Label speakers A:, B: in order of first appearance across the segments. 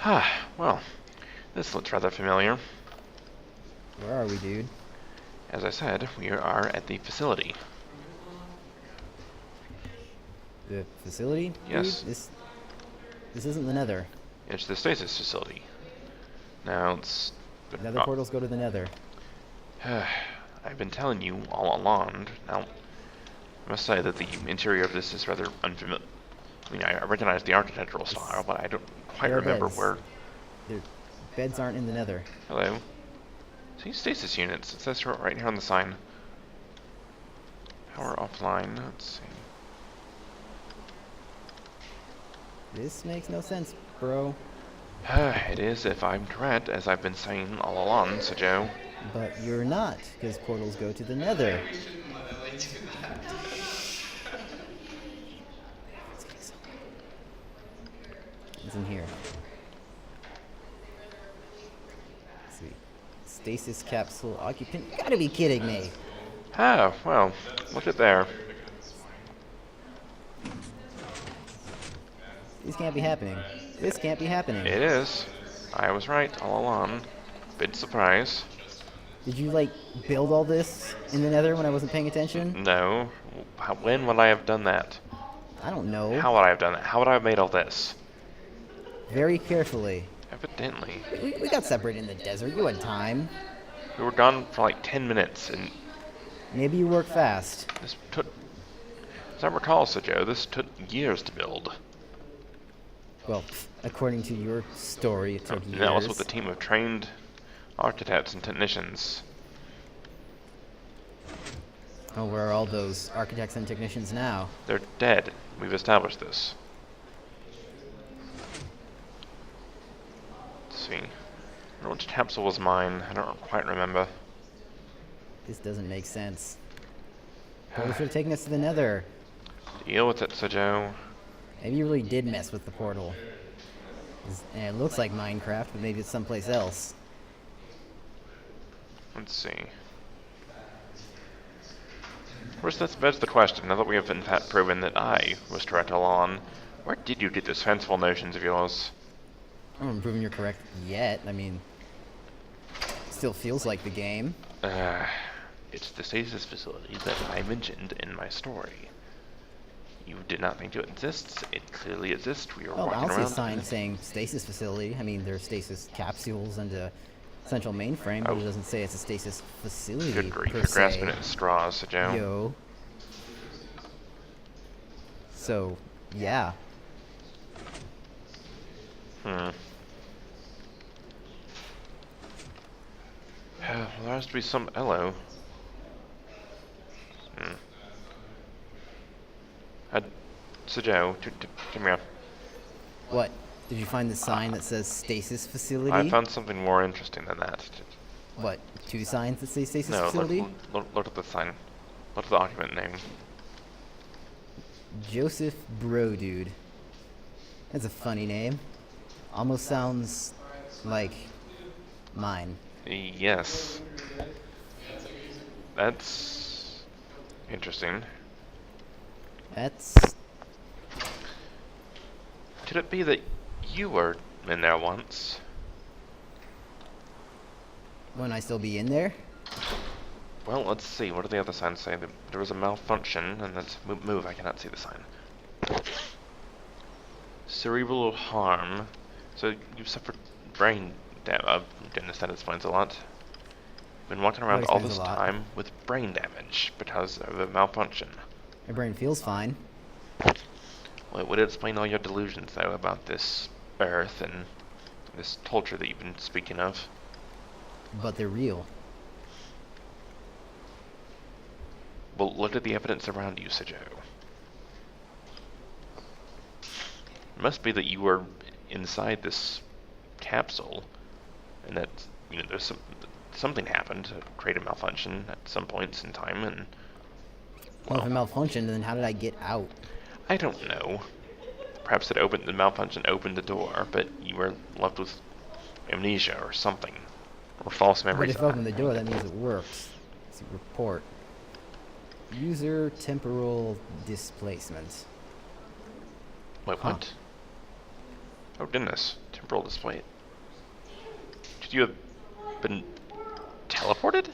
A: Ah, well, this looks rather familiar.
B: Where are we, dude?
A: As I said, we are at the facility.
B: The facility, dude?
A: Yes,
B: This isn't the Nether.
A: it's the stasis facility. Now, it's...
B: Nether portals go to the Nether.
A: I've been telling you all along. Now, I must say that the interior of this is rather unfamiliar. I mean, I recognize the architectural style, but I don't quite
B: There are
A: remember
B: beds.
A: where...
B: Their beds aren't in the Nether.
A: Hello? See, stasis units. It says right here on the sign. Power offline. Let's see.
B: This makes no sense, bro.
A: It is, if I'm correct, as I've been saying all along, so Joe.
B: But you're not, because portals go to the Nether. What's in here? Let's see. Stasis capsule occupant. You gotta be kidding me.
A: Oh, well, look at there.
B: This can't be happening. This can't be happening.
A: It is. I was right all along. Big surprise.
B: Did you, like, build all this in the Nether when I wasn't paying attention?
A: No. When would I have done that?
B: I don't know.
A: How would I have done that? How would I have made all this?
B: Very carefully.
A: Evidently.
B: We got separated in the desert. You had time.
A: We were gone for like 10 minutes, and
B: Maybe you work fast.
A: this took... As I recall, so Joe, this took years to build.
B: Well, according to your story, it took
A: And that was
B: years.
A: with a team of trained architects and technicians.
B: Oh, where are all those architects and technicians now?
A: They're dead. We've established this. Let's see. I don't know which capsule was mine. I don't quite remember.
B: This doesn't make sense. Portal should have taken us to the Nether.
A: Deal with it, so Joe.
B: Maybe you really did mess with the portal. It looks like Minecraft, but maybe it's someplace else.
A: Let's see. First, that's the question. Now that we have in fact proven that I was correct all along, where did you get those fanciful notions of yours?
B: I haven't proven you're correct yet. I mean, still feels like the game.
A: It's the stasis facility that I mentioned in my story. You did not think it exists. It clearly exists. We are
B: Oh, I
A: walking
B: don't see a
A: around.
B: sign saying stasis facility. I mean, there's stasis capsules and a central mainframe, but
A: Oh.
B: it doesn't say it's a stasis facility
A: Good grief,
B: per
A: you're grasping
B: se.
A: at straws, so Joe.
B: Yo. So, yeah.
A: Well, there has to be some... Hello. So Joe, come here.
B: What? Did you find the sign that says stasis facility?
A: I found something more interesting than that.
B: What? Two signs that say stasis
A: No,
B: facility?
A: look at the sign. Look at the document name.
B: Joseph Bro Dude. That's a funny name. Almost sounds like mine.
A: Yes. That's interesting.
B: That's...
A: Could it be that you were in there once?
B: Wouldn't I still be in there?
A: Well, let's see. What do the other signs say? There was a malfunction, and that's move. I cannot see the sign. Cerebral harm. So you suffered brain damage. Goodness, that explains a lot. Been walking around all
B: explains
A: this
B: a lot.
A: time with brain damage because of a malfunction.
B: My brain feels fine.
A: Well, it would explain all your delusions, though, about this Earth and this culture that you've been speaking of.
B: But they're real.
A: Well, look at the evidence around you, Joe. It must be that you were inside this capsule, and that there's something happened to create a malfunction at some points in time, and
B: Well, if it malfunctioned, then how did I get out?
A: I don't know. Perhaps the malfunction opened the door, but you were left with amnesia or something, or false
B: But
A: memories.
B: if it opened the door, that means it works. Let's see, report. User temporal displacement.
A: Wait,
B: Huh.
A: what? Oh goodness, Temporal display. Could you have been teleported?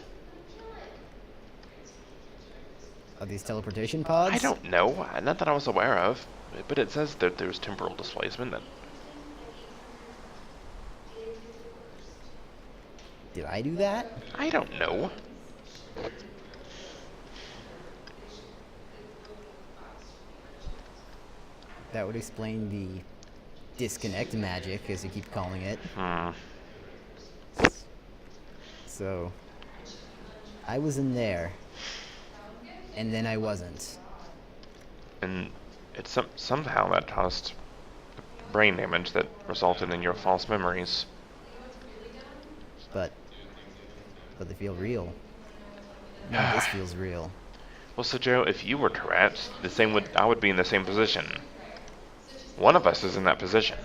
B: Are these teleportation
A: I
B: pods?
A: don't know. Not that I was aware of. But it says that there's temporal displacement.
B: Did I do that?
A: I don't know.
B: That would explain the disconnect magic, as you keep calling it. So, I was in there, and then I wasn't.
A: And it's somehow that caused brain damage that resulted in your false memories.
B: But they feel real. None of this feels real.
A: Well, so Joe, if you were trapped, I would be in the same position. One of us is in that position.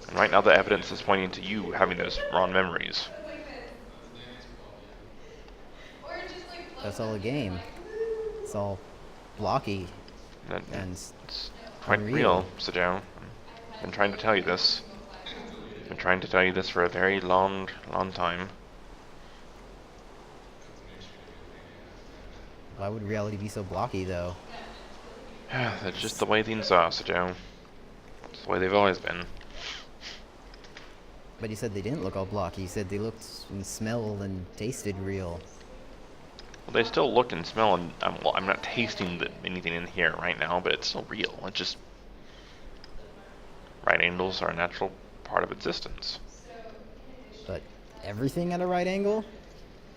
A: And right now the evidence is pointing to you having those wrong memories.
B: That's all a game. It's all blocky and
A: It's quite
B: unreal.
A: real, so Joe. I've been trying to tell you this. I've been trying to tell you this for a very long time.
B: Why would reality be so blocky, though?
A: That's just the way things are, so Joe. It's the way they've always been.
B: But you said they didn't look all blocky. You said they looked and smelled and tasted real.
A: Well, they still look and smell, and I'm not tasting anything in here right now, but it's still real. It's just right angles are a natural part of existence.
B: But everything at a right angle?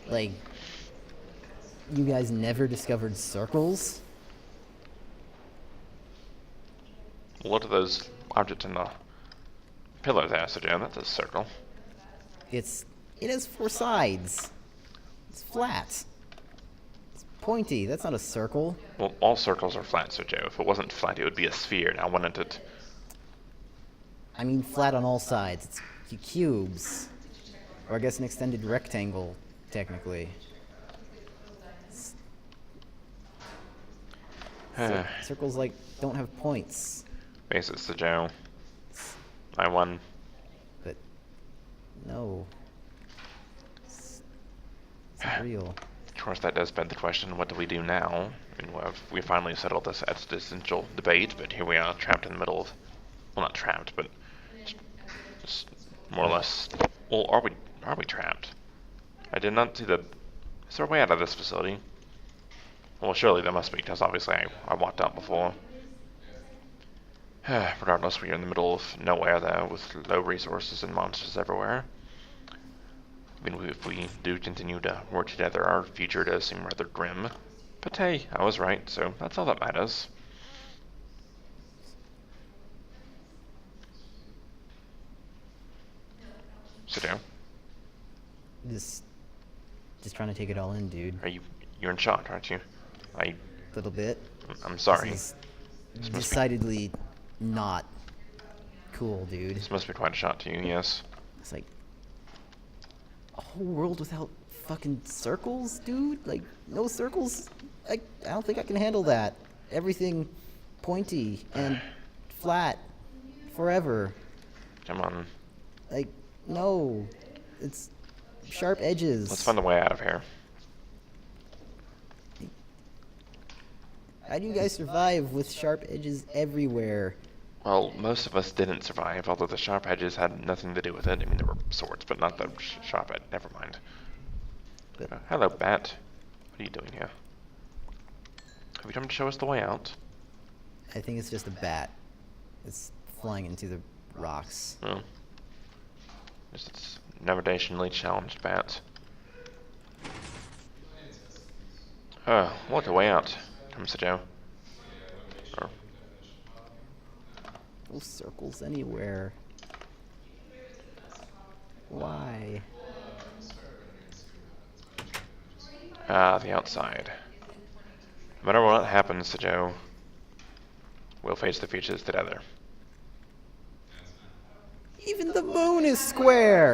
B: Like, you guys never discovered circles?
A: Look at those objects in the pillar there, so Joe. That's a circle.
B: It has 4 sides. It's flat. It's pointy. That's not a circle.
A: Well, all circles are flat, so Joe. If it wasn't flat, it would be a sphere. Now, wouldn't it?
B: I mean flat on all sides. It's cubes. Or I guess an extended rectangle, technically. Circles, like, don't have points.
A: Basis to Joe. I won.
B: But, no. It's real.
A: Of course, that does beg the question, what do we do now? I mean, we finally settled this existential debate, but here we are, trapped in the middle of... Well, not trapped, but just more or less... Well, are we trapped? I did not see the... Is there a way out of this facility? Well, surely there must be, because obviously I walked out before. Regardless, we are in the middle of nowhere there, with low resources and monsters everywhere. I mean, if we do continue to work together, our future does seem rather grim. But hey, I was right, so that's all that matters. Sit down.
B: Just trying to take it all in, dude.
A: You're in shock, aren't you?
B: A little bit.
A: I'm sorry.
B: This is decidedly not cool, dude.
A: This must be quite a shock to you, yes.
B: It's like a whole world without fucking circles, dude. Like, no circles. I don't think I can handle that. Everything pointy and flat forever.
A: Come on.
B: Like, no. It's sharp edges.
A: Let's find a way out of here.
B: How do you guys survive with sharp edges everywhere?
A: Well, most of us didn't survive, although the sharp edges had nothing to do with it. I mean, there were swords, but not the sharp edge. Never mind.
B: But
A: Hello, Bat. What are you doing here? Have you come to show us the way out?
B: I think it's just a bat. It's flying into the rocks.
A: Oh. It's navigationally challenged bat. Look, a way out. Come, Joe.
B: No circles anywhere. Why?
A: The outside. No matter what happens, Joe, we'll face the futures together.
B: Even the moon is square!